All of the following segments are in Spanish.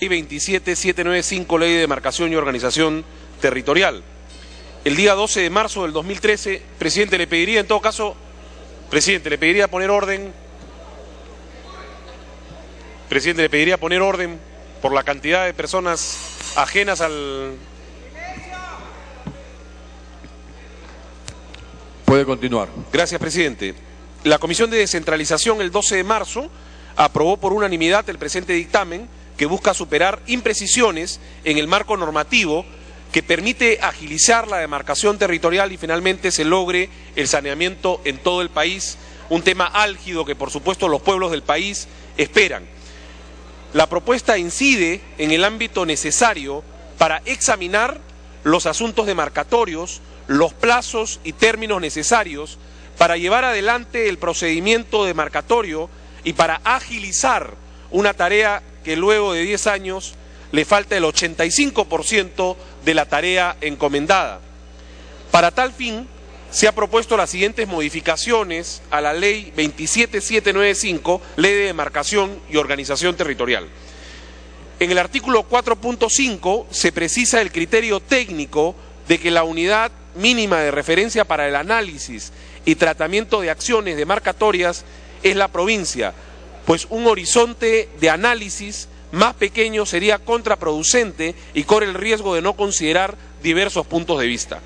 Ley 27795, Ley de Demarcación y Organización Territorial. El día 12 de marzo del 2013, presidente, le pediría en todo caso, presidente, le pediría poner orden. Presidente, le pediría poner orden por la cantidad de personas ajenas al... Puede continuar. Gracias, presidente. La Comisión de Descentralización el 12 de marzo aprobó por unanimidad el presente dictamen que busca superar imprecisiones en el marco normativo que permite agilizar la demarcación territorial y finalmente se logre el saneamiento en todo el país, un tema álgido que por supuesto los pueblos del país esperan. La propuesta incide en el ámbito necesario para examinar los asuntos demarcatorios, los plazos y términos necesarios para llevar adelante el procedimiento demarcatorio y para agilizar una tarea que luego de 10 años le falta el 85% de la tarea encomendada. Para tal fin, se ha propuesto las siguientes modificaciones a la Ley 27795, Ley de Demarcación y Organización Territorial. En el artículo 4.5 se precisa el criterio técnico de que la unidad mínima de referencia para el análisis y tratamiento de acciones demarcatorias es la provincia, pues un horizonte de análisis más pequeño sería contraproducente y corre el riesgo de no considerar diversos puntos de vista.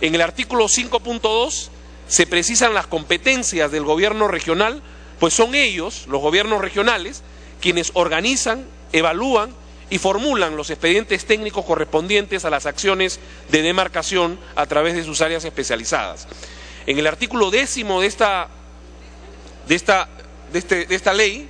En el artículo 5.2 se precisan las competencias del gobierno regional, pues son ellos, los gobiernos regionales, quienes organizan, evalúan y formulan los expedientes técnicos correspondientes a las acciones de demarcación a través de sus áreas especializadas. En el artículo 10 de esta ley,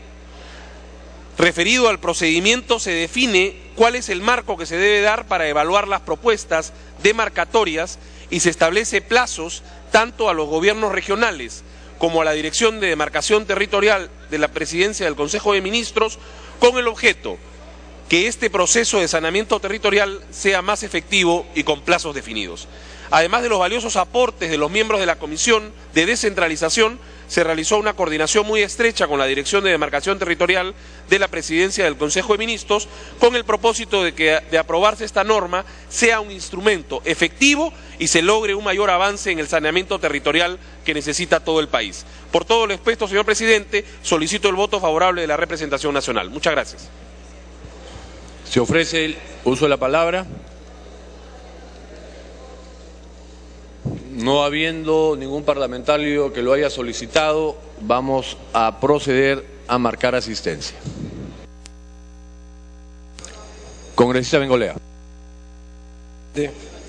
referido al procedimiento, se define cuál es el marco que se debe dar para evaluar las propuestas demarcatorias y se establece plazos tanto a los gobiernos regionales como a la Dirección de Demarcación Territorial de la Presidencia del Consejo de Ministros, con el objeto que este proceso de saneamiento territorial sea más efectivo y con plazos definidos. Además de los valiosos aportes de los miembros de la Comisión de Descentralización, se realizó una coordinación muy estrecha con la Dirección de Demarcación Territorial de la Presidencia del Consejo de Ministros, con el propósito de aprobarse esta norma sea un instrumento efectivo y se logre un mayor avance en el saneamiento territorial que necesita todo el país. Por todo lo expuesto, señor presidente, solicito el voto favorable de la representación nacional. Muchas gracias. Se ofrece el uso de la palabra. No habiendo ningún parlamentario que lo haya solicitado, vamos a proceder a marcar asistencia. Congresista Bengolea.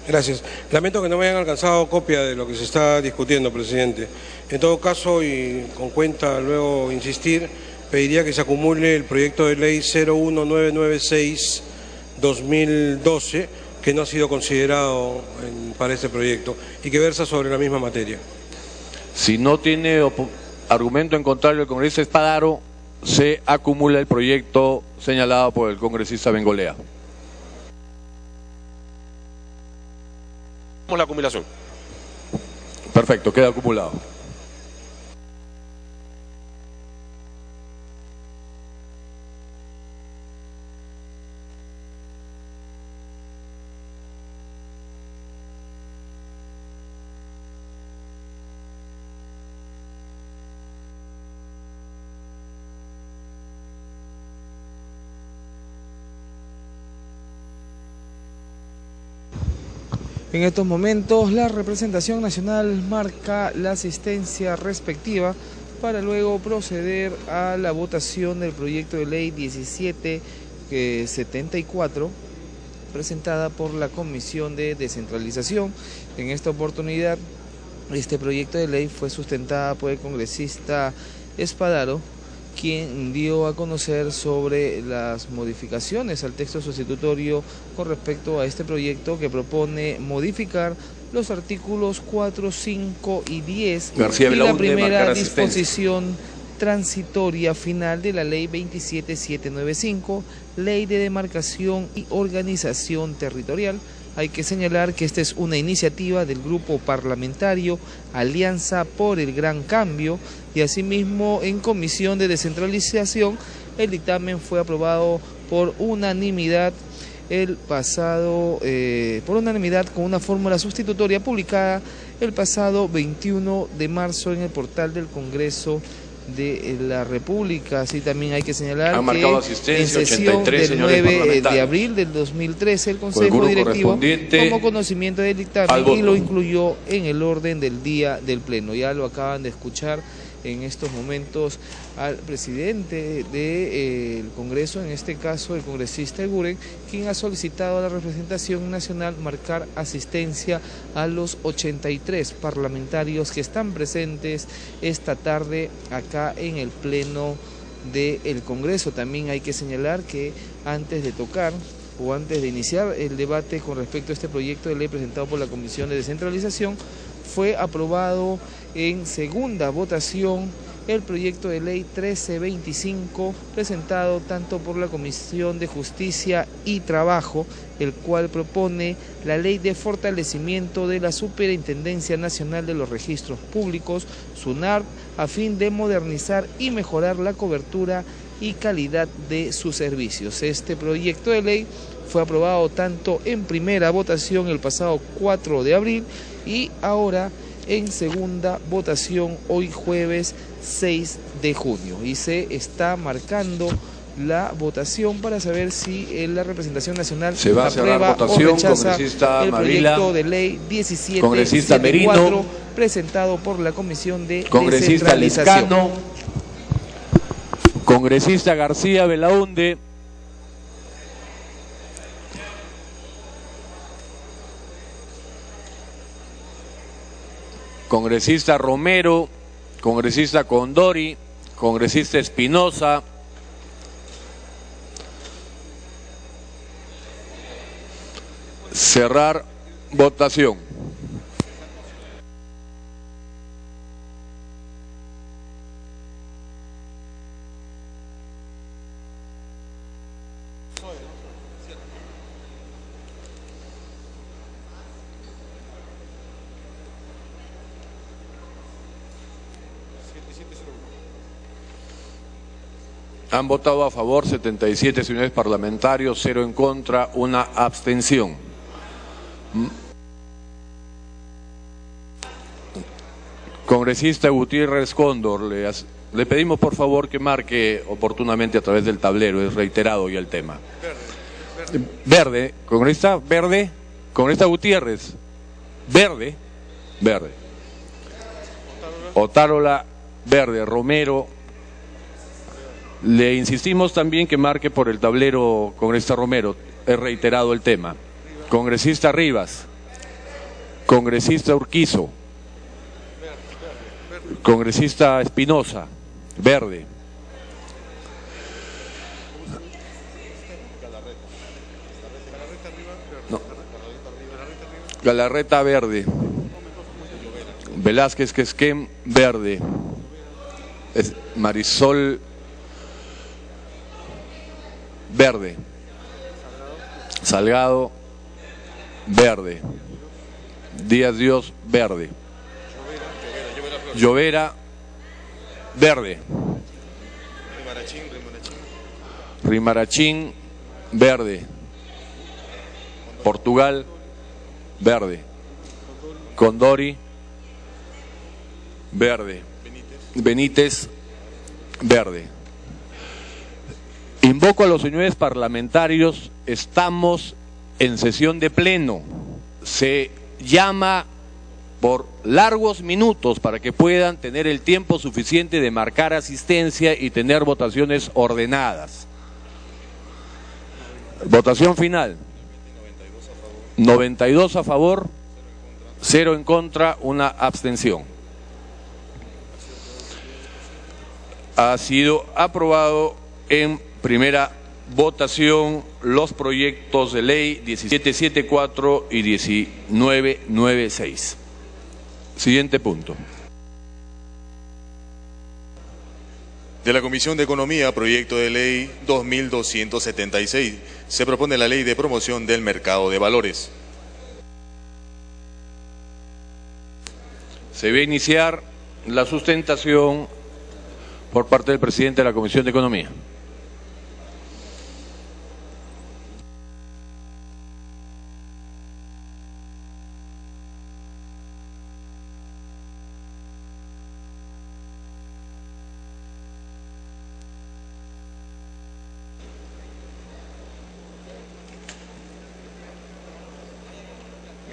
Gracias. Lamento que no me hayan alcanzado copia de lo que se está discutiendo, presidente. En todo caso, y con cuenta luego insistir, pediría que se acumule el proyecto de ley 01996-2012, que no ha sido considerado para este proyecto y que versa sobre la misma materia. Si no tiene argumento en contrario el congresista Espadaro, se acumula el proyecto señalado por el congresista Bengolea. La acumulación. Perfecto, queda acumulado. En estos momentos la representación nacional marca la asistencia respectiva para luego proceder a la votación del proyecto de ley 1774 presentada por la Comisión de Descentralización. En esta oportunidad este proyecto de ley fue sustentada por el congresista Espadaro, quien dio a conocer sobre las modificaciones al texto sustitutorio con respecto a este proyecto que propone modificar los artículos 4, 5 y 10 y la primera disposición transitoria final de la Ley 27795, Ley de Demarcación y Organización Territorial. Hay que señalar que esta es una iniciativa del grupo parlamentario Alianza por el Gran Cambio y asimismo en Comisión de Descentralización el dictamen fue aprobado por unanimidad con una fórmula sustitutoria publicada el pasado 21 de marzo en el portal del Congreso de la República. Así también hay que señalar que en sesión del 9 de abril del 2013 el Consejo Directivo tomó conocimiento del dictamen y lo incluyó en el orden del día del Pleno. Ya lo acaban de escuchar en estos momentos al presidente del Congreso, en este caso el congresista Eguren, quien ha solicitado a la representación nacional marcar asistencia a los 83 parlamentarios que están presentes esta tarde acá en el Pleno del Congreso. También hay que señalar que antes de iniciar el debate con respecto a este proyecto de ley presentado por la Comisión de Descentralización, fue aprobado en segunda votación el proyecto de ley 1325 presentado tanto por la Comisión de Justicia y Trabajo, el cual propone la ley de fortalecimiento de la Superintendencia Nacional de los Registros Públicos, SUNARP, a fin de modernizar y mejorar la cobertura y calidad de sus servicios. Este proyecto de ley fue aprobado tanto en primera votación el pasado 4 de abril y ahora en segunda votación hoy jueves 6 de junio. Y se está marcando la votación para saber si la representación nacional se va a cerrar votación. O rechaza Congresista el Mavila, proyecto de ley 1774 congresista Merino, presentado por la Comisión de congresista Descentralización. Lescano, congresista García Belaunde, congresista Romero, congresista Condori, congresista Espinosa, cerrar votación. Han votado a favor 77 señores parlamentarios, 0 en contra, 1 abstención. Congresista Gutiérrez Cóndor, le pedimos por favor que marque oportunamente a través del tablero, es reiterado ya el tema. Verde, congresista Verde, congresista Gutiérrez, Verde, Otárola, Verde, Romero. Le insistimos también que marque por el tablero, congresista Romero, es reiterado el tema. Congresista Rivas, congresista Urquizo, congresista Espinosa, verde. No. Galarreta, verde. Velázquez Quesquem, verde. Marisol, verde. Salgado, verde. Díaz Dios, verde. Llovera, verde. Rimarachín, verde. Portugal, verde. Condori, verde. Benítez, verde. Invoco a los señores parlamentarios, estamos en sesión de pleno. Se llama por largos minutos para que puedan tener el tiempo suficiente de marcar asistencia y tener votaciones ordenadas. Votación final. 92 a favor, 0 en contra, 1 abstención. Ha sido aprobado en primera votación los proyectos de ley 1774 y 1996. Siguiente punto. De la Comisión de Economía, proyecto de ley 2276. Se propone la ley de promoción del mercado de valores. Se va a iniciar la sustentación por parte del presidente de la Comisión de Economía.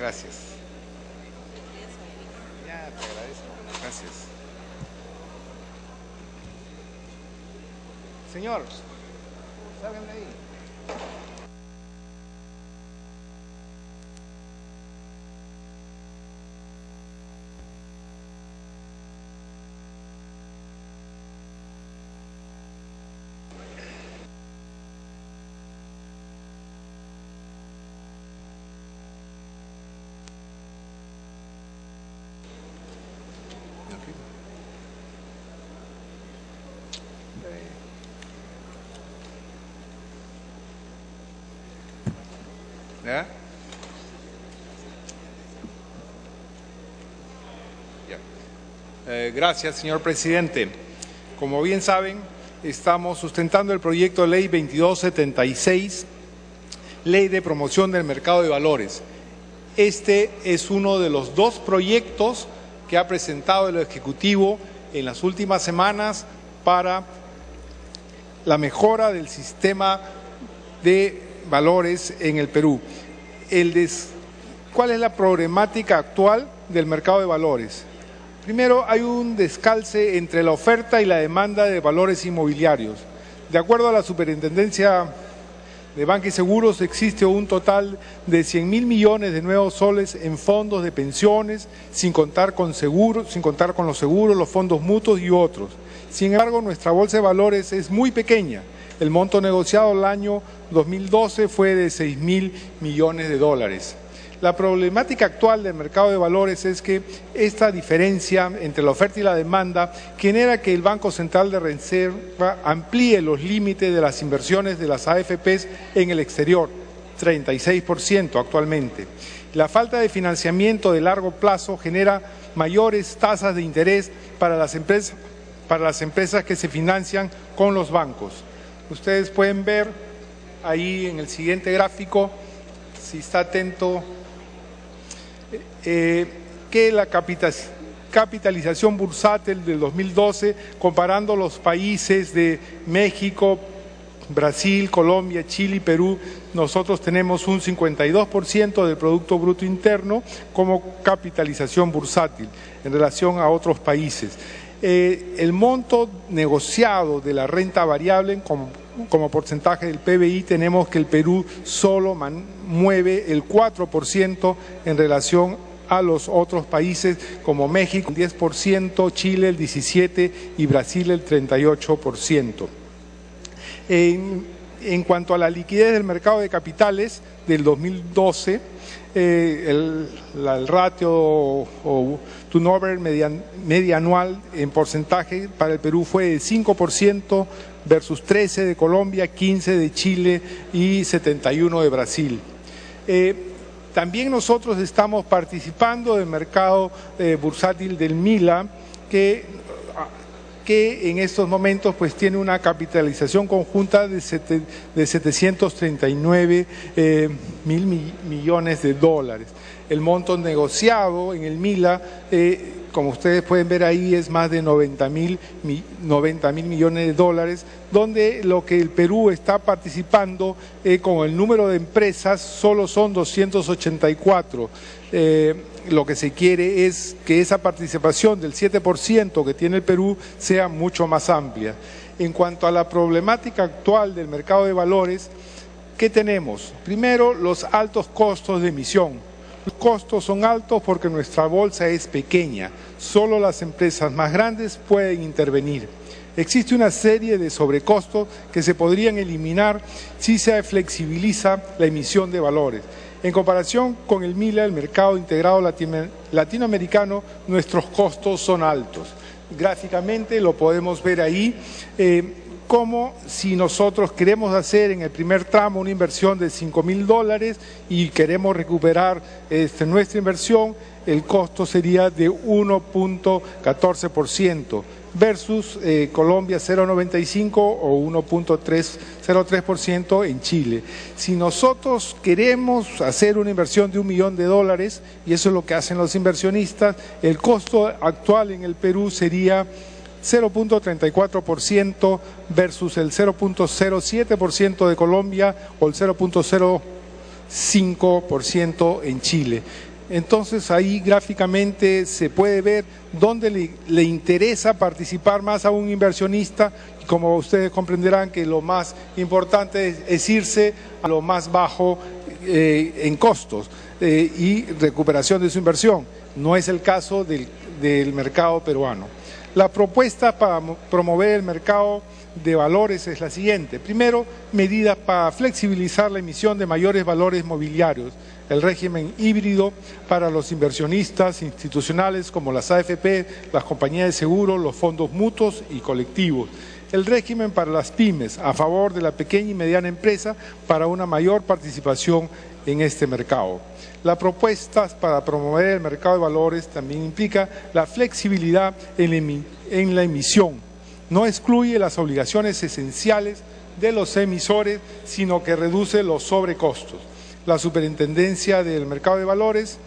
Gracias. Ya, te agradezco. Gracias. Señor, salgan de ahí. ¿Ya? Gracias, señor presidente. Como bien saben, estamos sustentando el proyecto de ley 2276, Ley de Promoción del Mercado de Valores. Este es uno de los dos proyectos que ha presentado el Ejecutivo en las últimas semanas para la mejora del sistema de valores en el Perú. ¿Cuál es la problemática actual del mercado de valores? Primero, hay un descalce entre la oferta y la demanda de valores inmobiliarios. De acuerdo a la Superintendencia de Banca y Seguros, existe un total de 100.000 millones de nuevos soles en fondos de pensiones, sin contar con los seguros, los fondos mutuos y otros. Sin embargo, nuestra bolsa de valores es muy pequeña. El monto negociado el año 2012 fue de 6.000 millones de dólares. La problemática actual del mercado de valores es que esta diferencia entre la oferta y la demanda genera que el Banco Central de Reserva amplíe los límites de las inversiones de las AFPs en el exterior, 36% actualmente. La falta de financiamiento de largo plazo genera mayores tasas de interés para las empresas que se financian con los bancos. Ustedes pueden ver ahí en el siguiente gráfico, si está atento, que la capitalización bursátil del 2012, comparando los países de México, Brasil, Colombia, Chile y Perú, nosotros tenemos un 52% del Producto Bruto Interno como capitalización bursátil en relación a otros países. El monto negociado de la renta variable como porcentaje del PBI, tenemos que el Perú solo mueve el 4% en relación a los otros países como México, el 10%, Chile el 17% y Brasil el 38%. En cuanto a la liquidez del mercado de capitales del 2012, el ratio o turnover media anual en porcentaje para el Perú fue de 5% versus 13% de Colombia, 15% de Chile y 71% de Brasil. También nosotros estamos participando del mercado bursátil del MILA, que en estos momentos pues tiene una capitalización conjunta de 739 mil millones de dólares. El monto negociado en el MILA, como ustedes pueden ver ahí, es más de 90 mil millones de dólares, donde lo que el Perú está participando con el número de empresas solo son 284. Lo que se quiere es que esa participación del 7% que tiene el Perú sea mucho más amplia. En cuanto a la problemática actual del mercado de valores, ¿qué tenemos? Primero, los altos costos de emisión. Los costos son altos porque nuestra bolsa es pequeña, solo las empresas más grandes pueden intervenir. Existe una serie de sobrecostos que se podrían eliminar si se flexibiliza la emisión de valores. En comparación con el MILA, el mercado integrado latinoamericano, nuestros costos son altos. Gráficamente lo podemos ver ahí, como si nosotros queremos hacer en el primer tramo una inversión de $5.000 y queremos recuperar nuestra inversión, el costo sería de 1.14% versus Colombia 0.95 o 1.03% en Chile. Si nosotros queremos hacer una inversión de $1 millón, y eso es lo que hacen los inversionistas, el costo actual en el Perú sería 0.34% versus el 0.07% de Colombia o el 0.05% en Chile. Entonces ahí gráficamente se puede ver dónde le interesa participar más a un inversionista. Y como ustedes comprenderán que lo más importante es irse a lo más bajo en costos y recuperación de su inversión. No es el caso del mercado peruano. La propuesta para promover el mercado de valores es la siguiente. Primero, medidas para flexibilizar la emisión de mayores valores mobiliarios, el régimen híbrido para los inversionistas institucionales como las AFP, las compañías de seguro, los fondos mutuos y colectivos. El régimen para las pymes, a favor de la pequeña y mediana empresa para una mayor participación en este mercado. La propuesta para promover el mercado de valores también implica la flexibilidad en la emisión. No excluye las obligaciones esenciales de los emisores, sino que reduce los sobrecostos. La Superintendencia del Mercado de Valores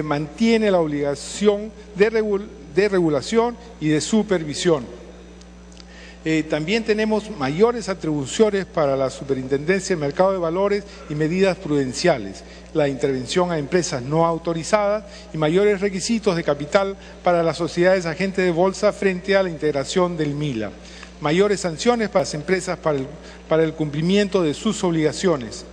mantiene la obligación de regulación y de supervisión. También tenemos mayores atribuciones para la Superintendencia del Mercado de Valores y medidas prudenciales, la intervención a empresas no autorizadas y mayores requisitos de capital para las sociedades agentes de bolsa frente a la integración del MILA. Mayores sanciones para las empresas para el cumplimiento de sus obligaciones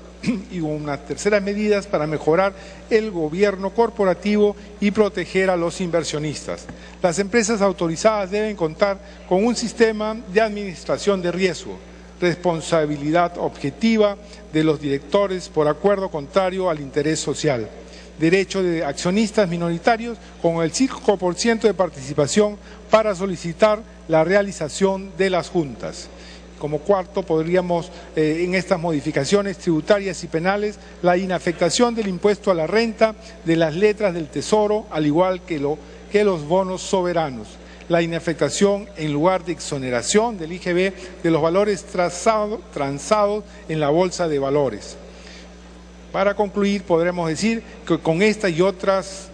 y unas terceras medidas para mejorar el gobierno corporativo y proteger a los inversionistas. Las empresas autorizadas deben contar con un sistema de administración de riesgo, responsabilidad objetiva de los directores por acuerdo contrario al interés social, derecho de accionistas minoritarios con el 5% de participación para solicitar la realización de las juntas. Como cuarto, podríamos, en estas modificaciones tributarias y penales, la inafectación del impuesto a la renta de las letras del Tesoro, al igual que los bonos soberanos. La inafectación en lugar de exoneración del IGB de los valores transados en la Bolsa de Valores. Para concluir, podremos decir que con esta y otras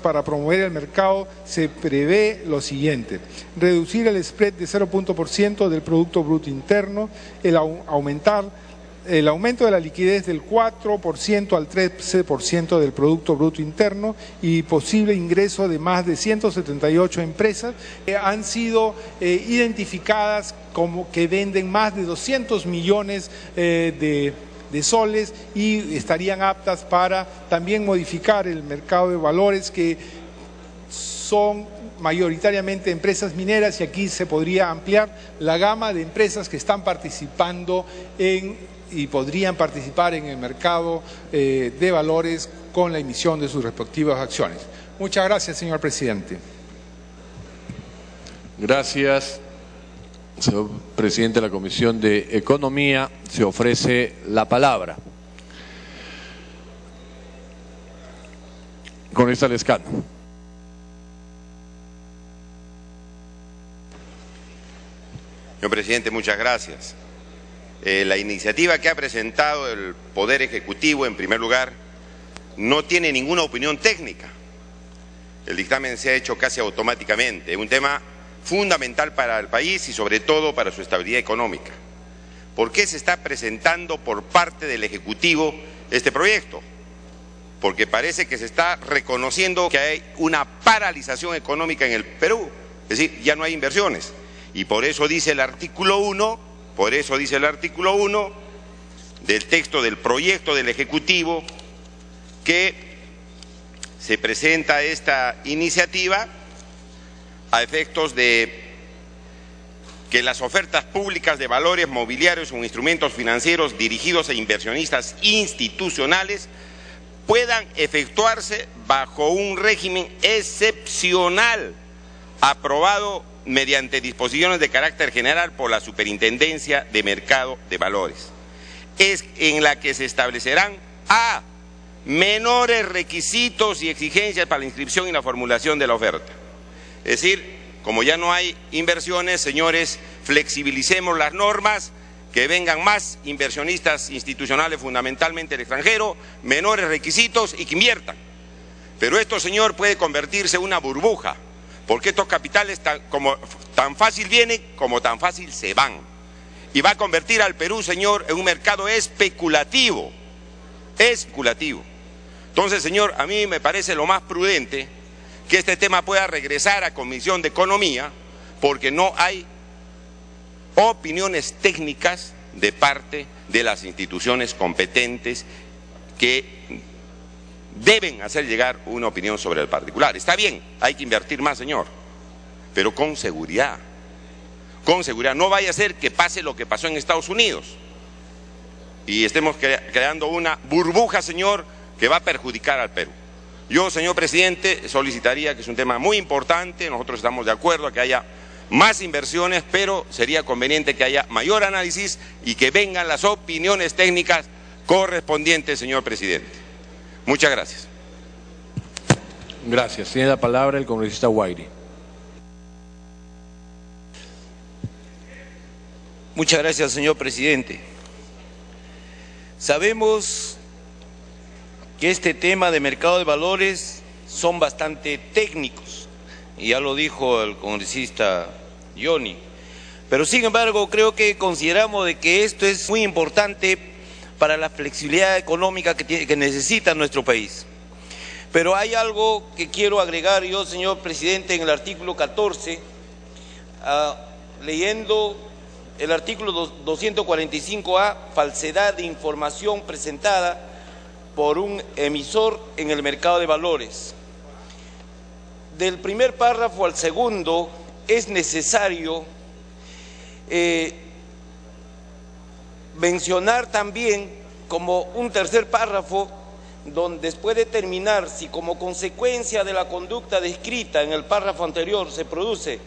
para promover el mercado se prevé lo siguiente: reducir el spread de 0% del Producto Bruto Interno, el aumento de la liquidez del 4% al 13% del Producto Bruto Interno y posible ingreso de más de 178 empresas que han sido identificadas como que venden más de 200 millones de soles y estarían aptas para también modificar el mercado de valores, que son mayoritariamente empresas mineras, y aquí se podría ampliar la gama de empresas que están participando y podrían participar en el mercado de valores con la emisión de sus respectivas acciones. Muchas gracias, señor presidente. Gracias. Señor presidente de la Comisión de Economía, se ofrece la palabra. Congresista Lescano. Señor presidente, muchas gracias. La iniciativa que ha presentado el Poder Ejecutivo, en primer lugar, no tiene ninguna opinión técnica. El dictamen se ha hecho casi automáticamente. Es un tema fundamental para el país y sobre todo para su estabilidad económica. ¿Por qué se está presentando por parte del Ejecutivo este proyecto? Porque parece que se está reconociendo que hay una paralización económica en el Perú, es decir, ya no hay inversiones. Y por eso dice el artículo 1, del texto del proyecto del Ejecutivo, que se presenta esta iniciativa a efectos de que las ofertas públicas de valores mobiliarios o instrumentos financieros dirigidos a inversionistas institucionales puedan efectuarse bajo un régimen excepcional aprobado mediante disposiciones de carácter general por la Superintendencia de Mercado de Valores, es en la que se establecerán a menores requisitos y exigencias para la inscripción y la formulación de la oferta. Es decir, como ya no hay inversiones, señores, flexibilicemos las normas, que vengan más inversionistas institucionales, fundamentalmente el extranjero, menores requisitos y que inviertan. Pero esto, señor, puede convertirse en una burbuja, porque estos capitales tan fácil vienen como tan fácil se van. Y va a convertir al Perú, señor, en un mercado especulativo. Entonces, señor, a mí me parece lo más prudente que este tema pueda regresar a Comisión de Economía, porque no hay opiniones técnicas de parte de las instituciones competentes que deben hacer llegar una opinión sobre el particular. Está bien, hay que invertir más, señor, pero con seguridad. Con seguridad. No vaya a ser que pase lo que pasó en Estados Unidos y estemos creando una burbuja, señor, que va a perjudicar al Perú. Yo, señor presidente, solicitaría, que es un tema muy importante, nosotros estamos de acuerdo a que haya más inversiones, pero sería conveniente que haya mayor análisis y que vengan las opiniones técnicas correspondientes, señor presidente. Muchas gracias. Gracias. Tiene la palabra el congresista Guairi. Muchas gracias, señor presidente. Sabemos que este tema de mercado de valores son bastante técnicos, y ya lo dijo el congresista Johnny, pero sin embargo creo que consideramos de que esto es muy importante para la flexibilidad económica que necesita nuestro país. Pero hay algo que quiero agregar yo, señor presidente, en el artículo 14, leyendo el artículo 245A, falsedad de información presentada por un emisor en el mercado de valores. Del primer párrafo al segundo es necesario mencionar también como un tercer párrafo, donde después de terminar, si como consecuencia de la conducta descrita en el párrafo anterior se produce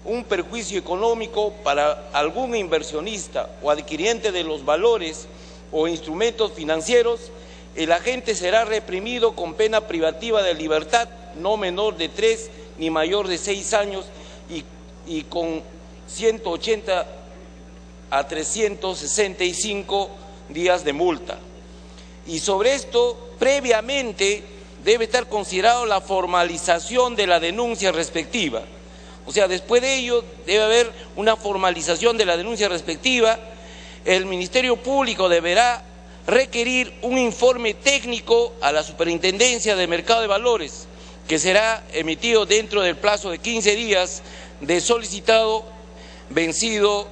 un perjuicio económico para algún inversionista o adquiriente de los valores o instrumentos financieros, el agente será reprimido con pena privativa de libertad no menor de 3 ni mayor de 6 años y con 180 a 365 días de multa. Y sobre esto, previamente debe estar considerado la formalización de la denuncia respectiva. O sea, después de ello debe haber una formalización de la denuncia respectiva. El Ministerio Público deberá requerir un informe técnico a la Superintendencia de Mercado de Valores, que será emitido dentro del plazo de 15 días de solicitado vencido,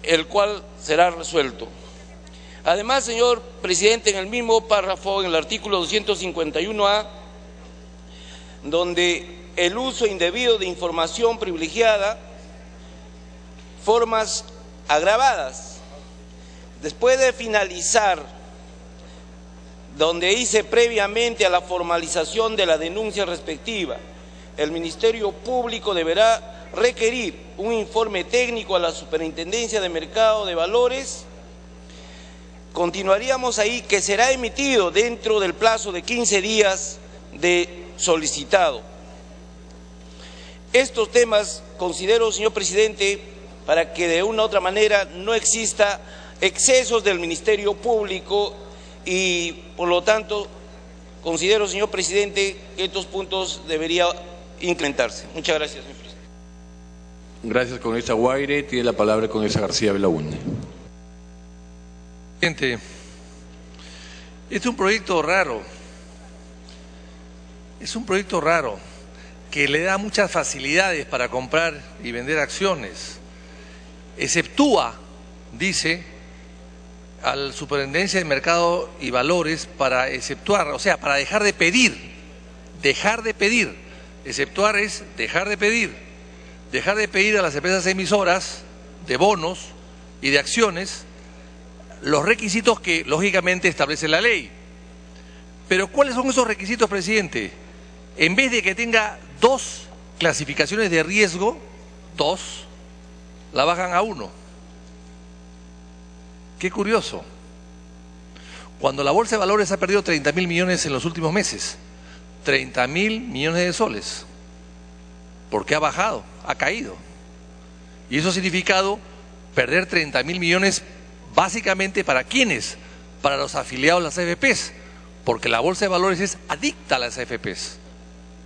el cual será resuelto. Además, señor presidente, en el mismo párrafo, en el artículo 251A, donde el uso indebido de información privilegiada, formas agravadas, después de finalizar, donde dice previamente a la formalización de la denuncia respectiva, el Ministerio Público deberá requerir un informe técnico a la Superintendencia de Mercado de Valores. Continuaríamos ahí, que será emitido dentro del plazo de 15 días de solicitado. Estos temas considero, señor presidente, para que de una u otra manera no exista excesos del Ministerio Público, y por lo tanto considero, señor presidente, que estos puntos deberían incrementarse. Muchas gracias, señor presidente. Gracias, congresista Guaire. Tiene la palabra el congresista García Belaúnde. Presidente, este es un proyecto raro. Es un proyecto raro que le da muchas facilidades para comprar y vender acciones. Exceptúa, dice, al Superintendencia de Mercado y Valores para exceptuar, o sea, para dejar de pedir. Exceptuar es dejar de pedir a las empresas emisoras de bonos y de acciones los requisitos que lógicamente establece la ley. Pero ¿cuáles son esos requisitos, presidente? En vez de que tenga 2 clasificaciones de riesgo, 2, la bajan a 1. Qué curioso. Cuando la Bolsa de Valores ha perdido 30.000 millones en los últimos meses, 30.000 millones de soles, porque ha bajado, ha caído. Y eso ha significado perder 30.000 millones básicamente para ¿quiénes? Para los afiliados de las AFPs, porque la Bolsa de Valores es adicta a las AFPs.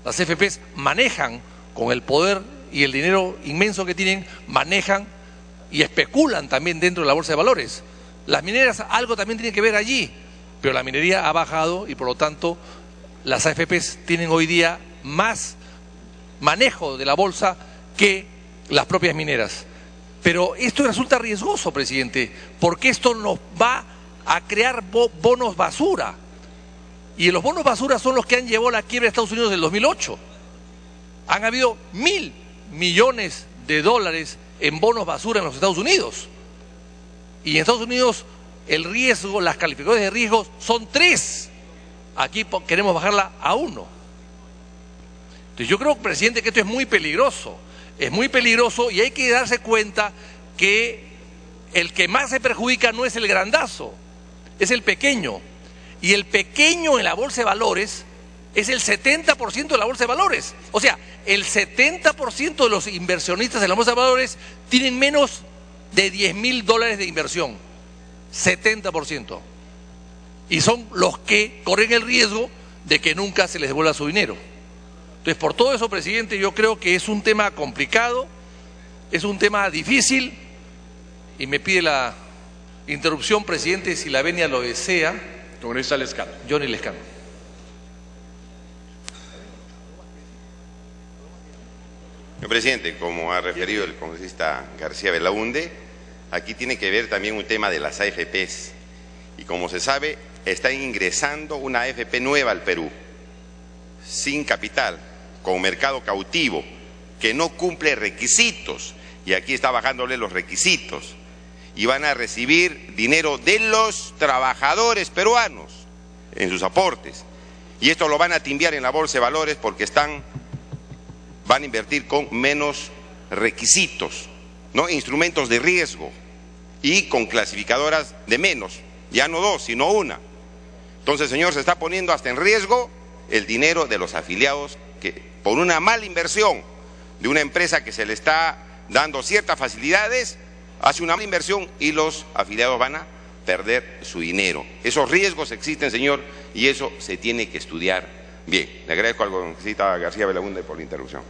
Las AFPs manejan con el poder y el dinero inmenso que tienen, manejan y especulan también dentro de la Bolsa de Valores. Las mineras algo también tienen que ver allí, pero la minería ha bajado y por lo tanto las AFPs tienen hoy día más manejo de la bolsa que las propias mineras. Pero esto resulta riesgoso, presidente, porque esto nos va a crear bonos basura. Y los bonos basura son los que han llevado la quiebra de Estados Unidos del 2008. Han habido 1.000 millones de dólares en bonos basura en los Estados Unidos. Y en Estados Unidos el riesgo, las calificaciones de riesgo son 3. Aquí queremos bajarla a 1. Entonces yo creo, presidente, que esto es muy peligroso. Es muy peligroso y hay que darse cuenta que el que más se perjudica no es el grandazo, es el pequeño. Y el pequeño en la bolsa de valores es el 70% de la bolsa de valores. O sea, el 70% de los inversionistas en la bolsa de valores tienen menos de $10.000 de inversión. 70%. Y son los que corren el riesgo de que nunca se les devuelva su dinero. Entonces, por todo eso, presidente, yo creo que es un tema complicado, es un tema difícil, y me pide la interrupción, presidente, si la venia lo desea. Congresista Lescano. Johnny Lescano. Señor presidente, como ha referido el congresista García Belaúnde, aquí tiene que ver también un tema de las AFPs. Y como se sabe, está ingresando una AFP nueva al Perú, sin capital, con mercado cautivo, que no cumple requisitos, y aquí está bajándole los requisitos, y van a recibir dinero de los trabajadores peruanos en sus aportes, y esto lo van a timbiar en la bolsa de valores porque van a invertir con menos requisitos, ¿no? Instrumentos de riesgo, y con clasificadoras de menos, ya no 2, sino 1. Entonces, señor, se está poniendo hasta en riesgo el dinero de los afiliados que por una mala inversión de una empresa que se le está dando ciertas facilidades, hace una mala inversión y los afiliados van a perder su dinero. Esos riesgos existen, señor, y eso se tiene que estudiar bien. Le agradezco al congresista García Belaúnde por la interrupción.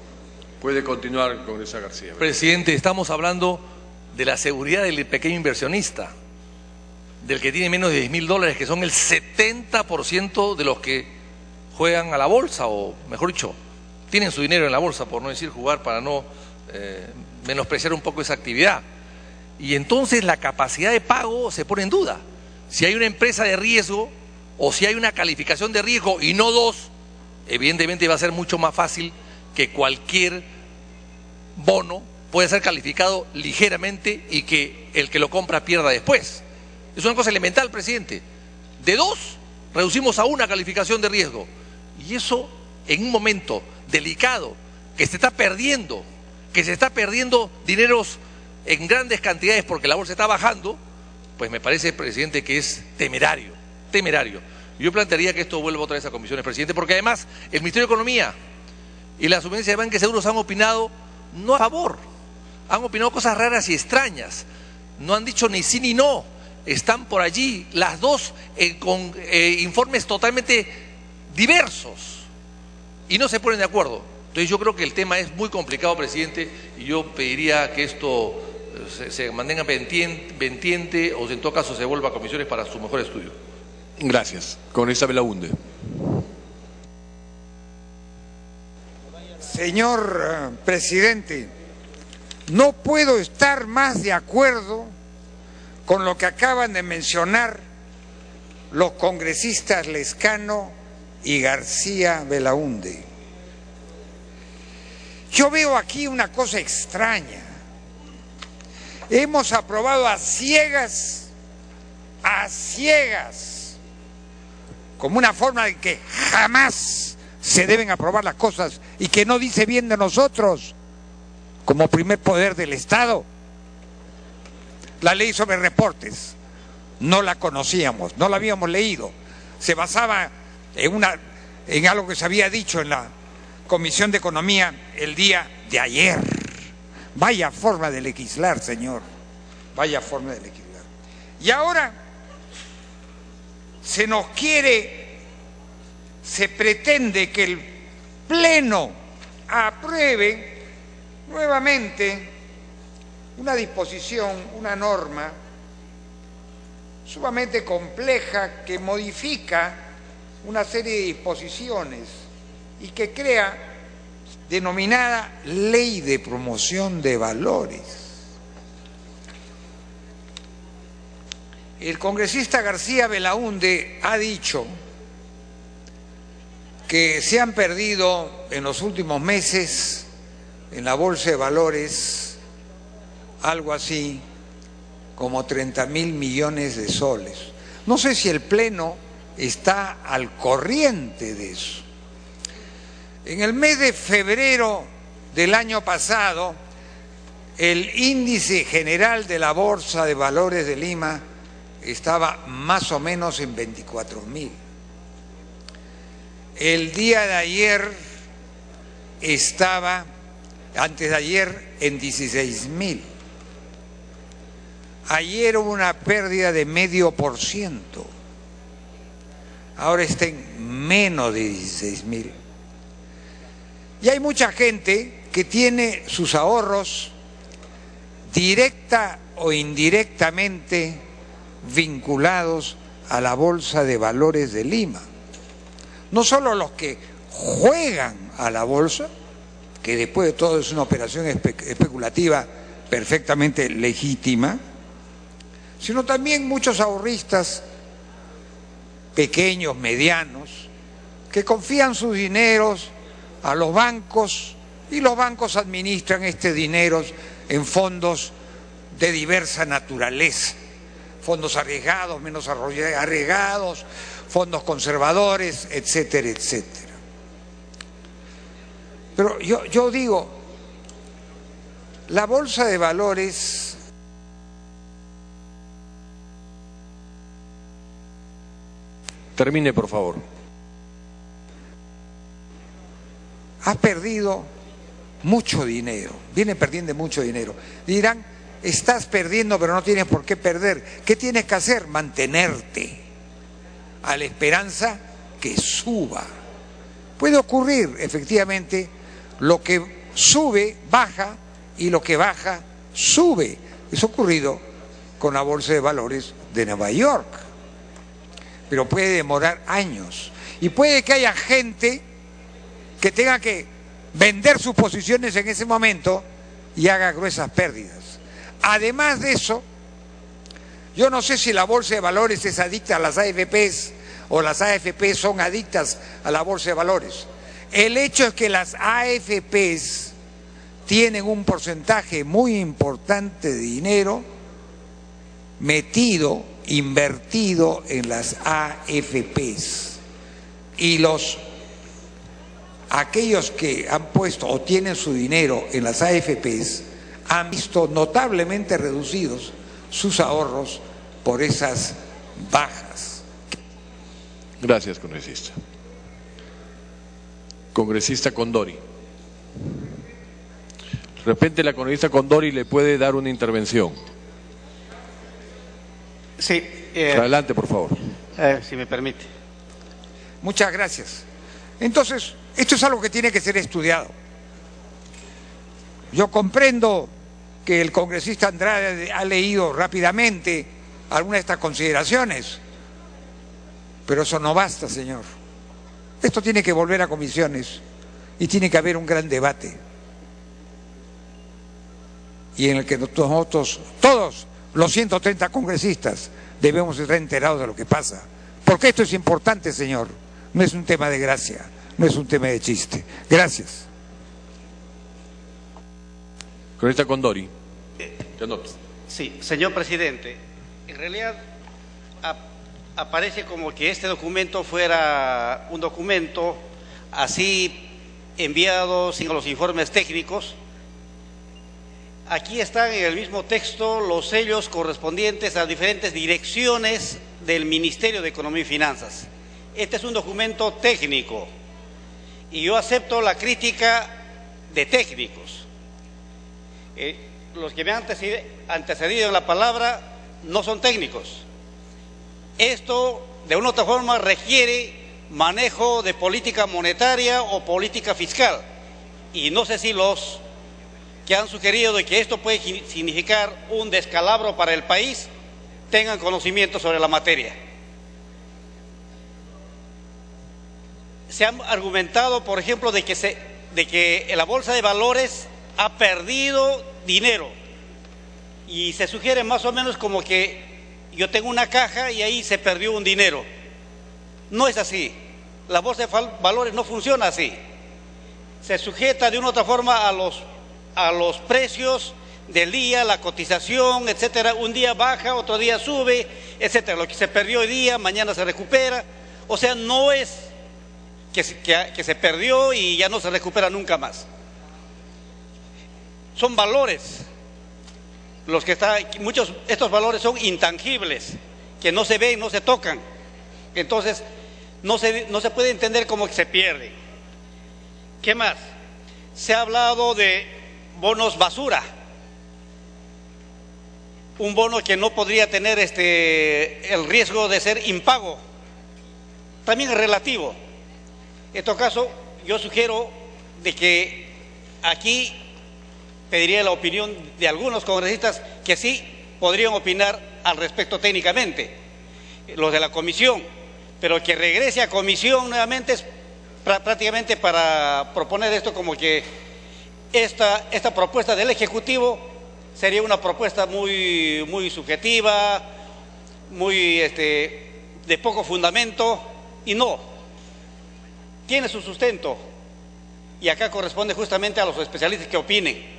Puede continuar, congresista García. Presidente, estamos hablando de la seguridad del pequeño inversionista, del que tiene menos de $10.000, que son el 70% de los que juegan a la bolsa, o mejor dicho, tienen su dinero en la bolsa, por no decir jugar, para no menospreciar un poco esa actividad. Y entonces la capacidad de pago se pone en duda. Si hay una empresa de riesgo o si hay una calificación de riesgo y no 2, evidentemente va a ser mucho más fácil que cualquier bono pueda ser calificado ligeramente y que el que lo compra pierda después. Es una cosa elemental, presidente. De 2 reducimos a 1 calificación de riesgo. Y eso en un momento delicado, que se está perdiendo dineros en grandes cantidades porque la bolsa está bajando, pues me parece, presidente, que es temerario. Yo plantearía que esto vuelva otra vez a comisiones, presidente, porque además el Ministerio de Economía y la Superintendencia de Banques Seguros han opinado no a favor, han opinado cosas raras y extrañas, no han dicho ni sí ni no, están por allí las dos con informes totalmente diversos y no se ponen de acuerdo. Entonces yo creo que el tema es muy complicado, presidente, y yo pediría que esto se mantenga pendiente o en todo caso se vuelva a comisiones para su mejor estudio. Gracias. Congresista Belaúnde. Señor presidente, no puedo estar más de acuerdo con lo que acaban de mencionar los congresistas Lescano y García Belaúnde. Yo veo aquí una cosa extraña. Hemos aprobado a ciegas, como una forma de que jamás se deben aprobar las cosas y que no dice bien de nosotros como primer poder del Estado. La ley sobre reportes no la conocíamos, no la habíamos leído. Se basaba en algo que se había dicho en la Comisión de Economía el día de ayer. Vaya forma de legislar, señor. Vaya forma de legislar. Y ahora se pretende que el Pleno apruebe nuevamente una disposición, una norma sumamente compleja que modifica una serie de disposiciones y que crea denominada Ley de Promoción de Valores. El congresista García Belaúnde ha dicho que se han perdido en los últimos meses en la Bolsa de Valores algo así como 30.000 millones de soles. No sé si el Pleno está al corriente de eso. En el mes de febrero del año pasado, el índice general de la Bolsa de Valores de Lima estaba más o menos en 24.000. El día de ayer estaba, antes de ayer, en 16.000. Ayer hubo una pérdida de 0,5%. Ahora está en menos de 16.000. Y hay mucha gente que tiene sus ahorros directa o indirectamente vinculados a la Bolsa de Valores de Lima. No solo los que juegan a la bolsa, que después de todo es una operación especulativa perfectamente legítima, sino también muchos ahorristas pequeños, medianos, que confían sus dineros a los bancos y los bancos administran este dinero en fondos de diversa naturaleza, fondos arriesgados, menos arriesgados, fondos conservadores, etcétera, etcétera. Pero yo digo, la Bolsa de Valores termine, por favor. Ha perdido mucho dinero, viene perdiendo mucho dinero. Dirán, estás perdiendo pero no tienes por qué perder. ¿Qué tienes que hacer? Mantenerte a la esperanza que suba. Puede ocurrir, efectivamente, lo que sube, baja, y lo que baja, sube. Eso ha ocurrido con la Bolsa de Valores de Nueva York. Pero puede demorar años. Y puede que haya gente que tenga que vender sus posiciones en ese momento y haga gruesas pérdidas. Además de eso, yo no sé si la Bolsa de Valores es adicta a las AFPs o las AFPs son adictas a la Bolsa de Valores. El hecho es que las AFPs tienen un porcentaje muy importante de dinero metido, invertido en las AFPs. Y aquellos que han puesto o tienen su dinero en las AFPs han visto notablemente reducidos sus ahorros por esas bajas. Gracias, congresista. Congresista Condori. De repente la congresista Condori le puede dar una intervención. Sí. Adelante, por favor. Si me permite. Muchas gracias. Entonces, esto es algo que tiene que ser estudiado. Yo comprendo que el congresista Andrade ha leído rápidamente algunas de estas consideraciones, pero eso no basta, señor. Esto tiene que volver a comisiones y tiene que haber un gran debate. Y en el que nosotros, todos los 130 congresistas, debemos estar enterados de lo que pasa. Porque esto es importante, señor. No es un tema de gracia, no es un tema de chiste. Gracias. Congresista Condori. Sí, señor presidente, en realidad aparece como que este documento fuera un documento así enviado sin los informes técnicos. Aquí están en el mismo texto los sellos correspondientes a diferentes direcciones del Ministerio de Economía y Finanzas. Este es un documento técnico y yo acepto la crítica de técnicos. Los que me han antecedido en la palabra no son técnicos. Esto, de una u otra forma, requiere manejo de política monetaria o política fiscal. Y no sé si los que han sugerido de que esto puede significar un descalabro para el país tengan conocimiento sobre la materia. se ha argumentado, por ejemplo, de que la bolsa de valores ha perdido dinero. Y se sugiere más o menos como que yo tengo una caja y ahí se perdió un dinero. No es así. La bolsa de valores no funciona así. Se sujeta de una u otra forma a los precios del día, la cotización, etcétera. Un día baja, otro día sube, etcétera. Lo que se perdió hoy día, mañana se recupera. O sea, no es que se perdió y ya no se recupera nunca más. Son valores. Estos valores son intangibles, que no se ven, no se tocan. Entonces, no se puede entender como que se pierde. ¿Qué más? Se ha hablado de bonos basura. Un bono que no podría tener el riesgo de ser impago. También es relativo. En todo caso, yo sugiero de que aquí pediría la opinión de algunos congresistas que sí podrían opinar al respecto técnicamente, los de la comisión, pero que regrese a comisión nuevamente es prácticamente para proponer esto como que esta propuesta del Ejecutivo sería una propuesta muy subjetiva, muy de poco fundamento, y no, tiene su sustento, y acá corresponde justamente a los especialistas que opinen.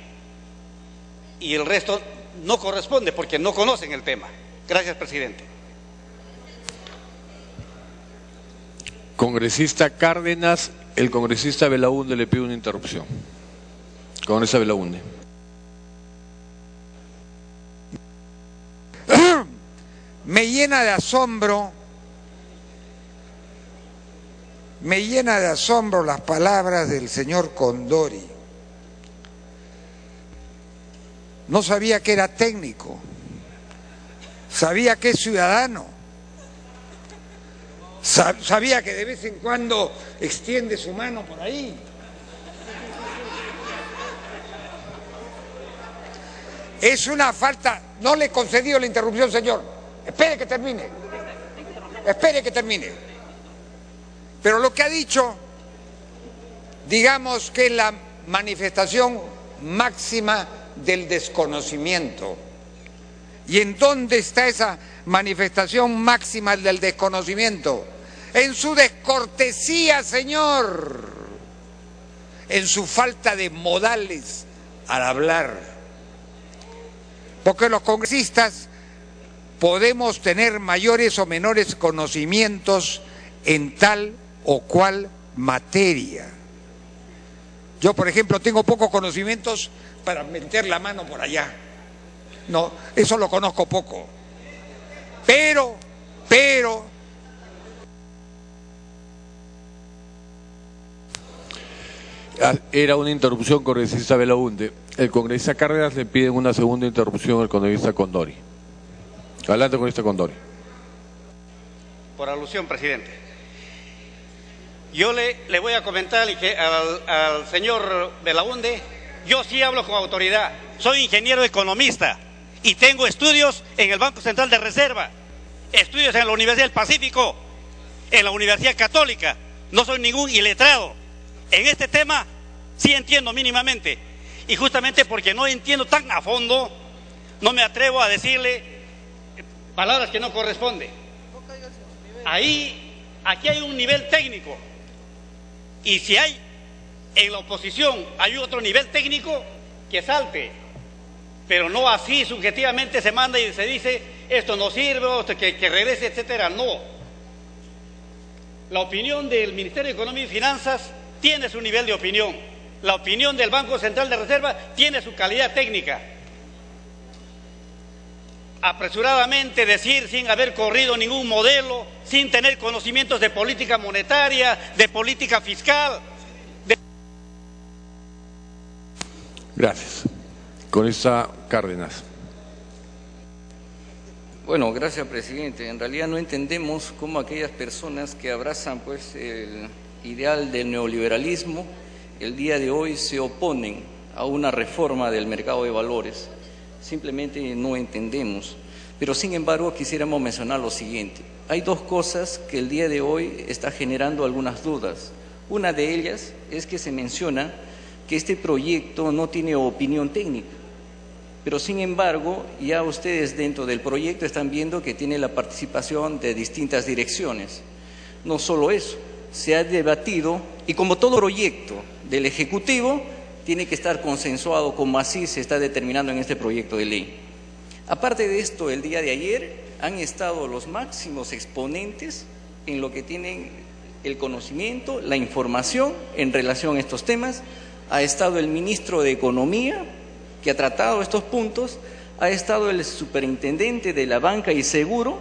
Y el resto no corresponde porque no conocen el tema. Gracias, presidente. Congresista Cárdenas, el congresista Belaúnde le pide una interrupción. Congresista Belaúnde. Me llena de asombro las palabras del señor Condori. No sabía que era técnico, sabía que es ciudadano, sabía que de vez en cuando extiende su mano por ahí. Es una falta. No le he concedido la interrupción, señor. Espere que termine. Espere que termine. Pero lo que ha dicho, digamos que es la manifestación máxima del desconocimiento. ¿Y en dónde está esa manifestación máxima del desconocimiento? En su descortesía, señor, en su falta de modales al hablar. Porque los congresistas podemos tener mayores o menores conocimientos en tal o cual materia. Yo, por ejemplo, tengo pocos conocimientos para meter la mano por allá. No, eso lo conozco poco. Pero era una interrupción, congresista Belaúnde. El congresista Cárdenas le pide una segunda interrupción al congresista Condori. Adelante, congresista Condori. Por alusión, presidente. Yo le voy a comentar al señor Belaúnde, yo sí hablo con autoridad, soy ingeniero economista y tengo estudios en el Banco Central de Reserva, estudios en la Universidad del Pacífico, en la Universidad Católica, no soy ningún iletrado. En este tema sí entiendo mínimamente, y justamente porque no entiendo tan a fondo, no me atrevo a decirle palabras que no corresponden. Aquí hay un nivel técnico, y si hay en la oposición hay otro nivel técnico, que salte, pero no así subjetivamente se manda y se dice esto no sirve, que regrese, etcétera. No, la opinión del Ministerio de Economía y Finanzas tiene su nivel de opinión, la opinión del Banco Central de Reserva tiene su calidad técnica. Apresuradamente decir, sin haber corrido ningún modelo, sin tener conocimientos de política monetaria, de política fiscal. Gracias. Congresista Cárdenas. Bueno, gracias, presidente. En realidad no entendemos cómo aquellas personas que abrazan pues el ideal del neoliberalismo el día de hoy se oponen a una reforma del mercado de valores. Simplemente no entendemos. Pero sin embargo quisiéramos mencionar lo siguiente. Hay dos cosas que el día de hoy está generando algunas dudas. Una de ellas es que se menciona que este proyecto no tiene opinión técnica, pero sin embargo ya ustedes dentro del proyecto están viendo que tiene la participación de distintas direcciones. No solo eso, se ha debatido y como todo proyecto del Ejecutivo tiene que estar consensuado como así se está determinando en este proyecto de ley. Aparte de esto, el día de ayer han estado los máximos exponentes en lo que tienen el conocimiento, la información en relación a estos temas. Ha estado el ministro de Economía, que ha tratado estos puntos, ha estado el superintendente de la Banca y Seguro,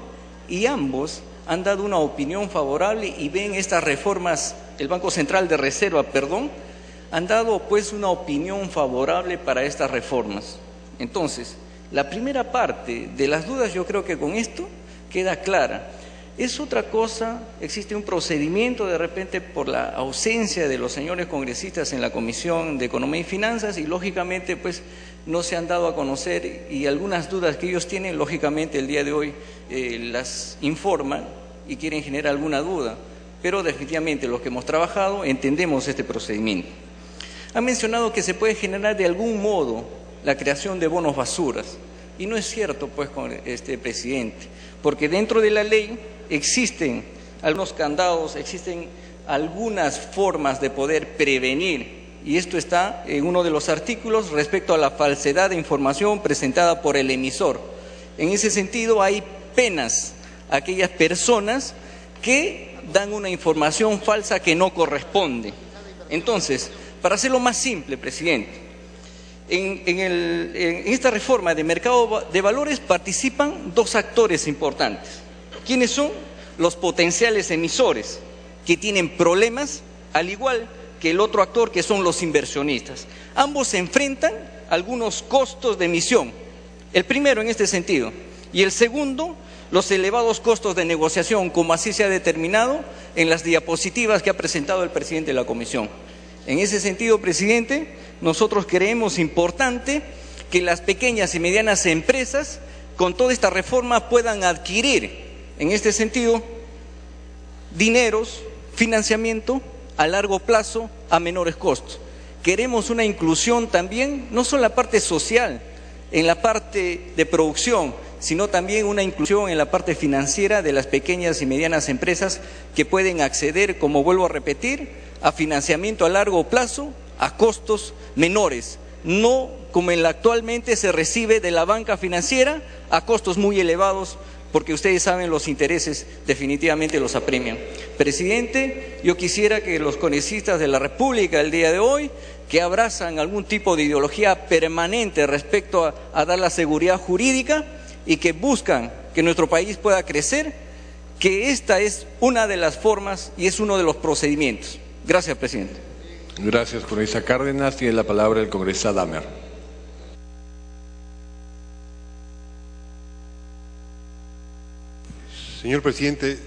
y ambos han dado una opinión favorable y ven estas reformas, el Banco Central de Reserva, perdón, han dado pues una opinión favorable para estas reformas. Entonces, la primera parte de las dudas yo creo que con esto queda clara. Es otra cosa, existe un procedimiento de repente por la ausencia de los señores congresistas en la Comisión de Economía y Finanzas y lógicamente pues no se han dado a conocer y algunas dudas que ellos tienen lógicamente el día de hoy las informan y quieren generar alguna duda, pero definitivamente los que hemos trabajado entendemos este procedimiento. Han mencionado que se puede generar de algún modo la creación de bonos basuras y no es cierto pues con este presidente, porque dentro de la ley existen algunos candados, existen algunas formas de poder prevenir y esto está en uno de los artículos respecto a la falsedad de información presentada por el emisor. En ese sentido hay penas a aquellas personas que dan una información falsa que no corresponde. Entonces, para hacerlo más simple, presidente, en esta reforma de mercado de valores participan dos actores importantes. ¿Quiénes son? Los potenciales emisores, que tienen problemas, al igual que el otro actor, que son los inversionistas. Ambos se enfrentan a algunos costos de emisión. El primero en este sentido. Y el segundo, los elevados costos de negociación, como así se ha determinado en las diapositivas que ha presentado el presidente de la Comisión. En ese sentido, presidente, nosotros creemos importante que las pequeñas y medianas empresas, con toda esta reforma, puedan adquirir, en este sentido, dineros, financiamiento a largo plazo a menores costos. Queremos una inclusión también, no solo en la parte social, en la parte de producción, sino también una inclusión en la parte financiera de las pequeñas y medianas empresas que pueden acceder, como vuelvo a repetir, a financiamiento a largo plazo a costos menores, no como en la actualmente se recibe de la banca financiera a costos muy elevados, porque ustedes saben los intereses definitivamente los apremian. Presidente, yo quisiera que los congresistas de la República el día de hoy, que abrazan algún tipo de ideología permanente respecto a dar la seguridad jurídica y que buscan que nuestro país pueda crecer, que esta es una de las formas y es uno de los procedimientos. Gracias, presidente. Gracias, congresista Cárdenas. Tiene la palabra el congresista Damer. Señor presidente,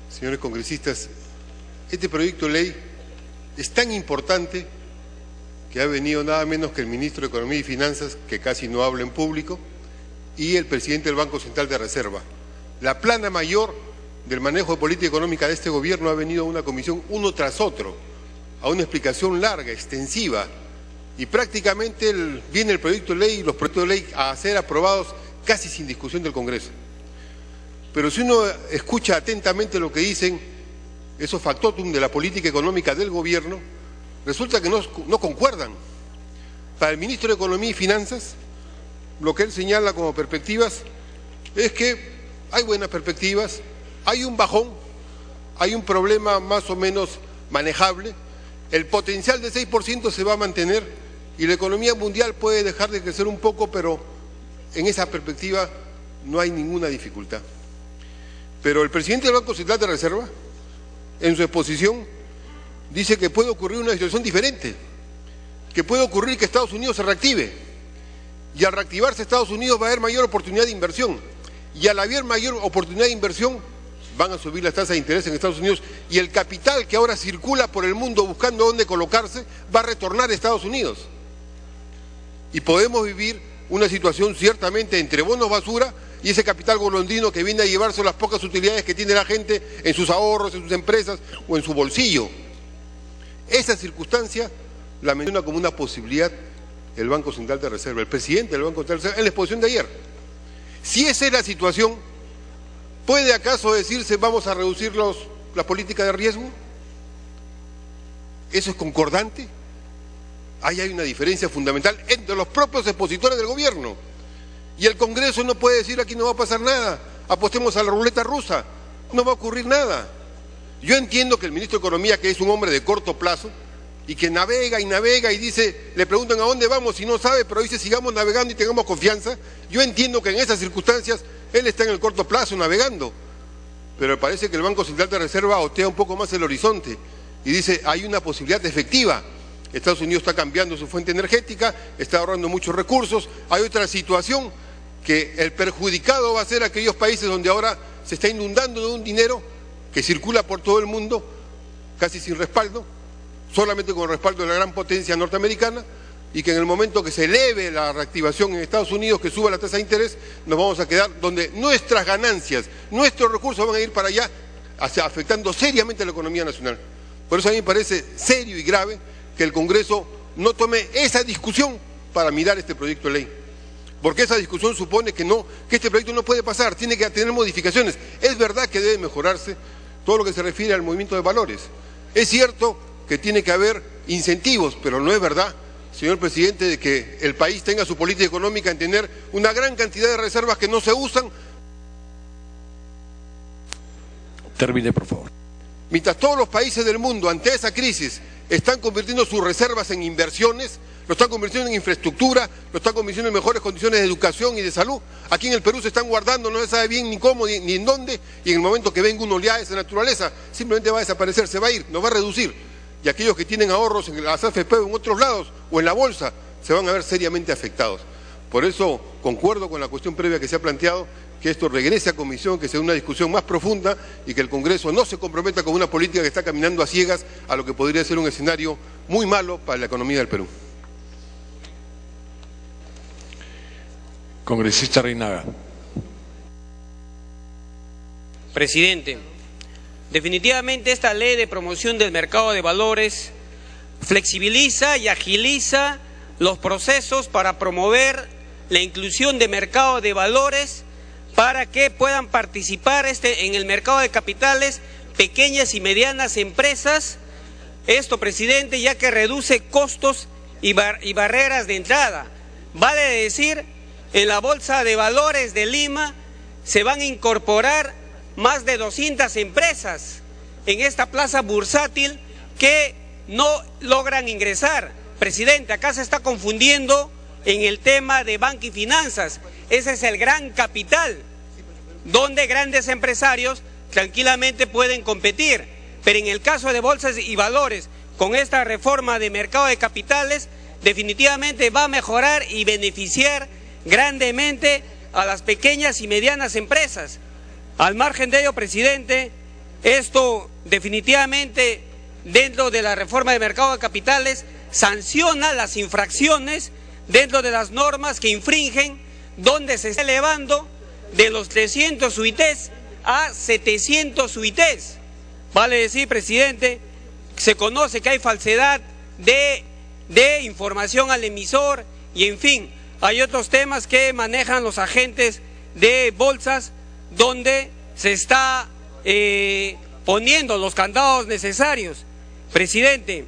señores congresistas, este proyecto de ley es tan importante que ha venido nada menos que el ministro de Economía y Finanzas, que casi no habla en público, y el presidente del Banco Central de Reserva. La plana mayor del manejo de política económica de este gobierno ha venido a una comisión uno tras otro, a una explicación larga, extensiva, y prácticamente viene el proyecto de ley y los proyectos de ley a ser aprobados casi sin discusión del Congreso. Pero si uno escucha atentamente lo que dicen esos factotum de la política económica del gobierno, resulta que no concuerdan. Para el ministro de Economía y Finanzas, lo que él señala como perspectivas es que hay buenas perspectivas, hay un bajón, hay un problema más o menos manejable, el potencial de 6% se va a mantener y la economía mundial puede dejar de crecer un poco, pero en esa perspectiva no hay ninguna dificultad. Pero el presidente del Banco Central de Reserva, en su exposición, dice que puede ocurrir una situación diferente, que puede ocurrir que Estados Unidos se reactive, y al reactivarse Estados Unidos va a haber mayor oportunidad de inversión, y al haber mayor oportunidad de inversión van a subir las tasas de interés en Estados Unidos, y el capital que ahora circula por el mundo buscando dónde colocarse va a retornar a Estados Unidos. Y podemos vivir una situación ciertamente entre bonos basura y ese capital golondrino que viene a llevarse las pocas utilidades que tiene la gente en sus ahorros, en sus empresas o en su bolsillo. Esa circunstancia la menciona como una posibilidad el Banco Central de Reserva, el presidente del Banco Central de Reserva, en la exposición de ayer. Si esa es la situación, ¿puede acaso decirse vamos a reducir la política de riesgo? ¿Eso es concordante? Ahí hay una diferencia fundamental entre los propios expositores del gobierno. Y el Congreso no puede decir aquí no va a pasar nada, apostemos a la ruleta rusa, no va a ocurrir nada. Yo entiendo que el ministro de Economía, que es un hombre de corto plazo, y que navega y dice, le preguntan a dónde vamos y no sabe, pero dice sigamos navegando y tengamos confianza. Yo entiendo que en esas circunstancias él está en el corto plazo navegando, pero parece que el Banco Central de Reserva otea un poco más el horizonte y dice hay una posibilidad efectiva. Estados Unidos está cambiando su fuente energética, está ahorrando muchos recursos, hay otra situación que el perjudicado va a ser aquellos países donde ahora se está inundando de un dinero que circula por todo el mundo casi sin respaldo, solamente con el respaldo de la gran potencia norteamericana, y que en el momento que se eleve la reactivación en Estados Unidos, que suba la tasa de interés, nos vamos a quedar donde nuestras ganancias, nuestros recursos van a ir para allá, afectando seriamente a la economía nacional. Por eso a mí me parece serio y grave que el Congreso no tome esa discusión para mirar este proyecto de ley. Porque esa discusión supone que este proyecto no puede pasar, tiene que tener modificaciones. Es verdad que debe mejorarse todo lo que se refiere al movimiento de valores. Es cierto que tiene que haber incentivos, pero no es verdad, señor presidente, de que el país tenga su política económica en tener una gran cantidad de reservas que no se usan. Termine, por favor. Mientras todos los países del mundo ante esa crisis están convirtiendo sus reservas en inversiones, lo están convirtiendo en infraestructura, lo están convirtiendo en mejores condiciones de educación y de salud. Aquí en el Perú se están guardando, no se sabe bien ni cómo ni en dónde, y en el momento que venga una oleada de esa naturaleza, simplemente va a desaparecer, se va a ir, nos va a reducir. Y aquellos que tienen ahorros en las AFP o en otros lados, o en la bolsa, se van a ver seriamente afectados. Por eso concuerdo con la cuestión previa que se ha planteado, que esto regrese a comisión, que sea una discusión más profunda y que el Congreso no se comprometa con una política que está caminando a ciegas a lo que podría ser un escenario muy malo para la economía del Perú. Congresista Reinaga. Presidente, definitivamente esta ley de promoción del mercado de valores flexibiliza y agiliza los procesos para promover la inclusión de mercado de valores para que puedan participar en el mercado de capitales pequeñas y medianas empresas. Esto, presidente, ya que reduce costos y barreras de entrada. Vale decir, en la Bolsa de Valores de Lima se van a incorporar más de 200 empresas en esta plaza bursátil que no logran ingresar. Presidente, acá se está confundiendo en el tema de banca y finanzas. Ese es el gran capital, donde grandes empresarios tranquilamente pueden competir. Pero en el caso de bolsas y valores, con esta reforma de mercado de capitales, definitivamente va a mejorar y beneficiar grandemente a las pequeñas y medianas empresas. Al margen de ello, presidente, esto definitivamente dentro de la reforma de mercado de capitales sanciona las infracciones dentro de las normas que infringen, donde se está elevando de los 300 UITs a 700 UITs. Vale decir, presidente, se conoce que hay falsedad de información al emisor y en fin, hay otros temas que manejan los agentes de bolsas donde se está poniendo los candados necesarios. Presidente,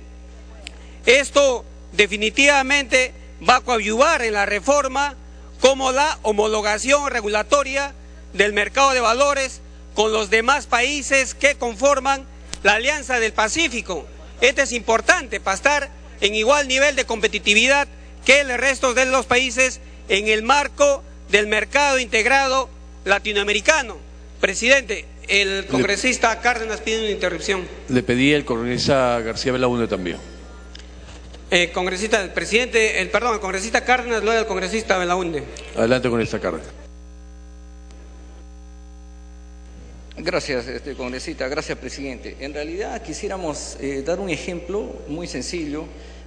esto definitivamente va a coadyuvar en la reforma como la homologación regulatoria del mercado de valores con los demás países que conforman la Alianza del Pacífico. Esto es importante para estar en igual nivel de competitividad que el resto de los países en el marco del mercado integrado latinoamericano. Presidente, el congresista Cárdenas pide una interrupción. Le pedí al congresista García Belaúnde también. El congresista Cárdenas, luego el congresista Belaúnde. Adelante, congresista Cárdenas. Gracias, congresista. Gracias, presidente. En realidad quisiéramos dar un ejemplo muy sencillo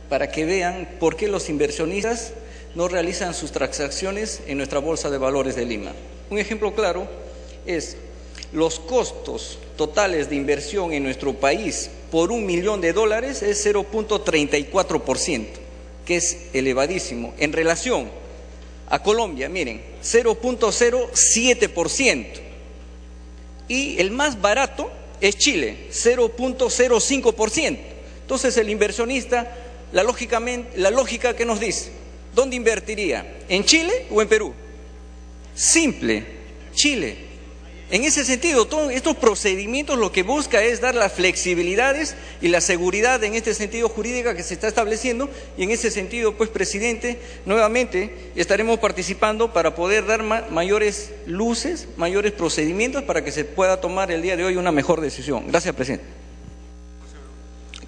para que vean por qué los inversionistas no realizan sus transacciones en nuestra Bolsa de Valores de Lima. Un ejemplo claro es los costos totales de inversión en nuestro país por $1 millón es 0.34%, que es elevadísimo. En relación a Colombia, miren, 0.07%. Y el más barato es Chile, 0.05%. Entonces el inversionista, la lógica que nos dice, ¿dónde invertiría? ¿En Chile o en Perú? Simple, Chile. En ese sentido, todos estos procedimientos lo que busca es dar las flexibilidades y la seguridad en este sentido jurídica que se está estableciendo, y en ese sentido, pues, presidente, nuevamente estaremos participando para poder dar mayores luces, mayores procedimientos para que se pueda tomar el día de hoy una mejor decisión. Gracias, presidente.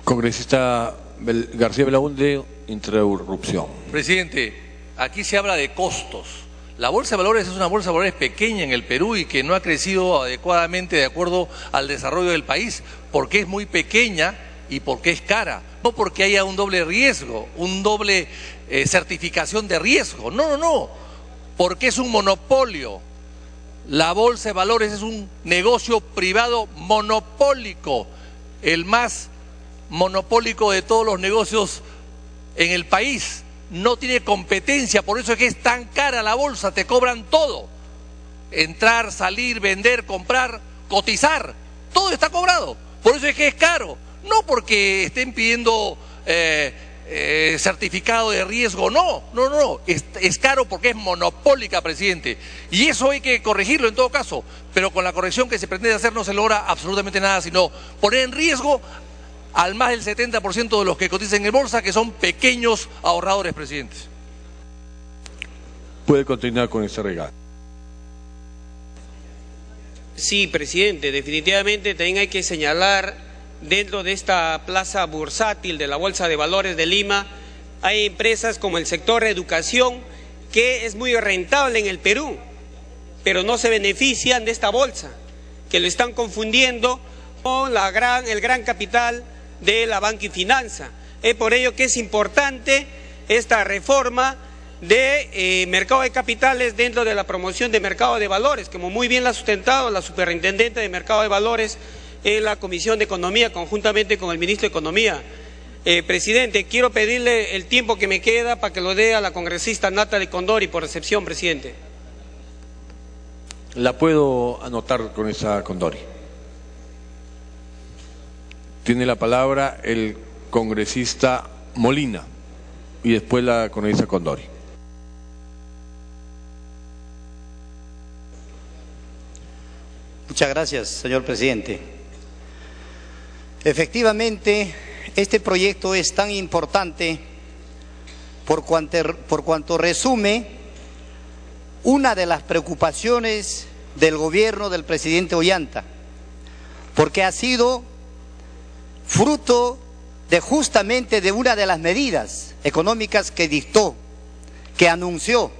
Congresista García Belaúnde, interrupción. Presidente, aquí se habla de costos. La Bolsa de Valores es una bolsa de valores pequeña en el Perú y que no ha crecido adecuadamente de acuerdo al desarrollo del país, porque es muy pequeña y porque es cara. No porque haya un doble riesgo, un doble certificación de riesgo. No. Porque es un monopolio. La Bolsa de Valores es un negocio privado monopólico, el más monopólico de todos los negocios en el país. No tiene competencia, por eso es que es tan cara la bolsa, te cobran todo. Entrar, salir, vender, comprar, cotizar, todo está cobrado. Por eso es que es caro, no porque estén pidiendo certificado de riesgo, no. Es caro porque es monopólica, presidente. Y eso hay que corregirlo en todo caso, pero con la corrección que se pretende hacer no se logra absolutamente nada, sino poner en riesgo al más del 70% de los que cotizan en bolsa, que son pequeños ahorradores, presidente. Puede continuar con ese regalo. Sí, presidente, definitivamente también hay que señalar, dentro de esta plaza bursátil de la Bolsa de Valores de Lima, hay empresas como el sector educación, que es muy rentable en el Perú, pero no se benefician de esta bolsa, que lo están confundiendo con el gran capital de la banca y finanza. Es por ello que es importante esta reforma de mercado de capitales dentro de la promoción de mercado de valores, como muy bien la ha sustentado la superintendente de mercado de valores en la Comisión de Economía, conjuntamente con el ministro de Economía. Presidente, quiero pedirle el tiempo que me queda para que lo dé a la congresista Natalie Condori por recepción, presidente. La puedo anotar con esa Condori. Tiene la palabra el congresista Molina y después la congresista Condori. Muchas gracias, señor presidente. Efectivamente, este proyecto es tan importante por cuanto resume una de las preocupaciones del gobierno del presidente Ollanta, porque ha sido fruto de justamente de una de las medidas económicas que dictó, que anunció.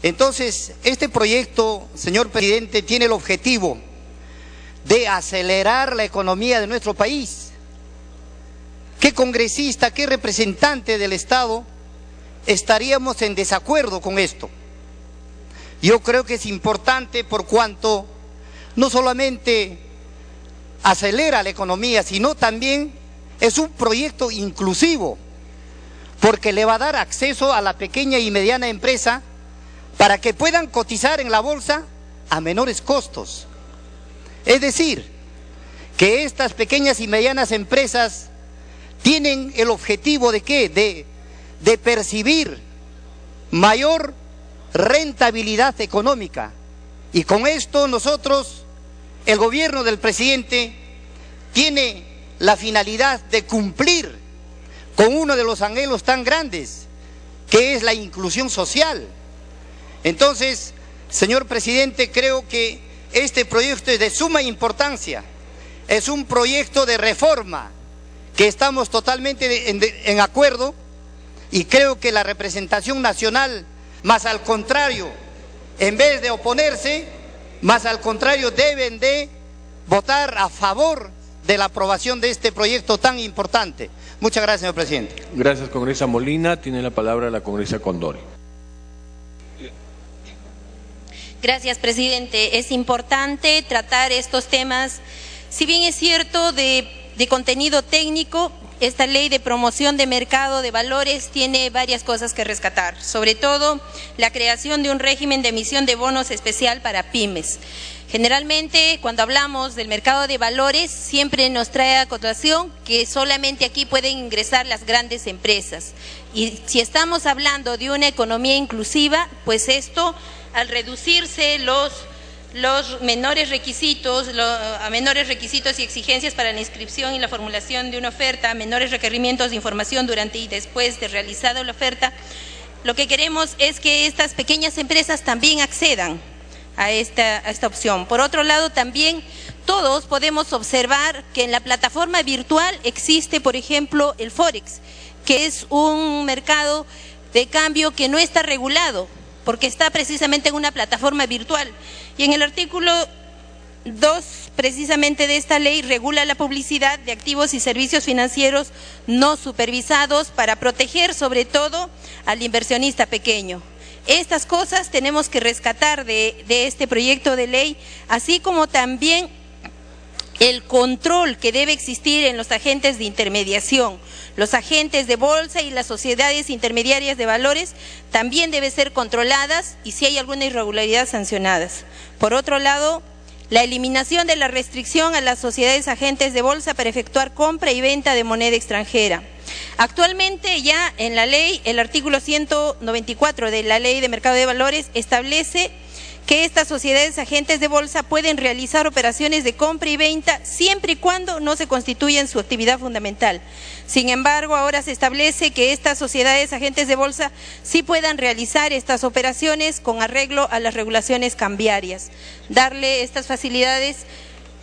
Entonces, este proyecto, señor presidente, tiene el objetivo de acelerar la economía de nuestro país. ¿Qué congresista, qué representante del Estado estaríamos en desacuerdo con esto? Yo creo que es importante por cuanto no solamente acelera la economía, sino también es un proyecto inclusivo, porque le va a dar acceso a la pequeña y mediana empresa para que puedan cotizar en la bolsa a menores costos. Es decir, que estas pequeñas y medianas empresas tienen el objetivo de ¿qué? De percibir mayor rentabilidad económica. Y con esto nosotros, el gobierno del presidente, tiene la finalidad de cumplir con uno de los anhelos tan grandes, que es la inclusión social. Entonces, señor presidente, creo que este proyecto es de suma importancia, es un proyecto de reforma que estamos totalmente en acuerdo, y creo que la representación nacional, más al contrario, en vez de oponerse, más al contrario, deben de votar a favor de la aprobación de este proyecto tan importante. Muchas gracias, señor presidente. Gracias, congresista Molina. Tiene la palabra la congresista Condori. Gracias, presidente. Es importante tratar estos temas, si bien es cierto de contenido técnico. Esta ley de promoción de mercado de valores tiene varias cosas que rescatar, sobre todo la creación de un régimen de emisión de bonos especial para pymes. Generalmente, cuando hablamos del mercado de valores, siempre nos trae a colación que solamente aquí pueden ingresar las grandes empresas. Y si estamos hablando de una economía inclusiva, pues esto, al reducirse los menores requisitos, a menores requisitos y exigencias para la inscripción y la formulación de una oferta, a menores requerimientos de información durante y después de realizada la oferta, lo que queremos es que estas pequeñas empresas también accedan a esta opción. Por otro lado, también todos podemos observar que en la plataforma virtual existe, por ejemplo, el Forex, que es un mercado de cambio que no está regulado, porque está precisamente en una plataforma virtual. Y en el artículo 2, precisamente de esta ley, regula la publicidad de activos y servicios financieros no supervisados para proteger sobre todo al inversionista pequeño. Estas cosas tenemos que rescatar de este proyecto de ley, así como también el control que debe existir en los agentes de intermediación. Los agentes de bolsa y las sociedades intermediarias de valores también deben ser controladas y si hay alguna irregularidad sancionadas. Por otro lado, la eliminación de la restricción a las sociedades agentes de bolsa para efectuar compra y venta de moneda extranjera. Actualmente ya en la ley, el artículo 194 de la Ley de Mercado de Valores establece que estas sociedades agentes de bolsa pueden realizar operaciones de compra y venta siempre y cuando no se constituyan su actividad fundamental. Sin embargo, ahora se establece que estas sociedades agentes de bolsa sí puedan realizar estas operaciones con arreglo a las regulaciones cambiarias. Darle estas facilidades,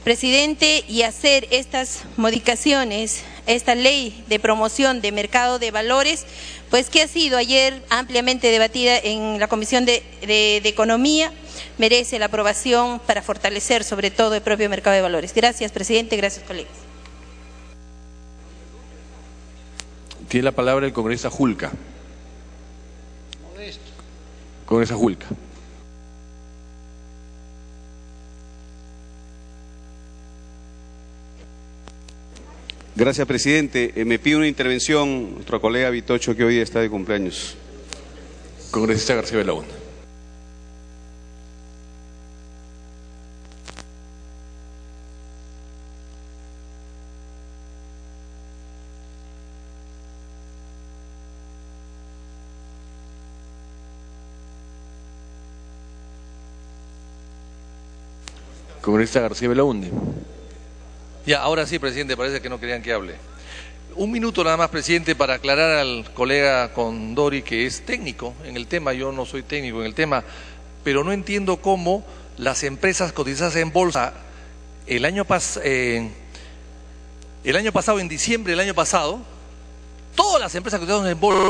presidente, y hacer estas modificaciones, esta ley de promoción de mercado de valores, pues que ha sido ayer ampliamente debatida en la Comisión de Economía, merece la aprobación para fortalecer sobre todo el propio mercado de valores. Gracias, presidente. Gracias, colegas. Tiene la palabra el congresista Julca. Congresista Julca. Gracias, presidente. Me pide una intervención nuestro colega Vitocho, que hoy está de cumpleaños. Congresista García Belaúnde. Congresista García Belaúnde. Ya, ahora sí, presidente, parece que no querían que hable. Un minuto nada más, presidente, para aclarar al colega Condori, que es técnico en el tema. Yo no soy técnico en el tema, pero no entiendo cómo las empresas cotizadas en bolsa el año pasado, en diciembre del año pasado, todas las empresas cotizadas en bolsa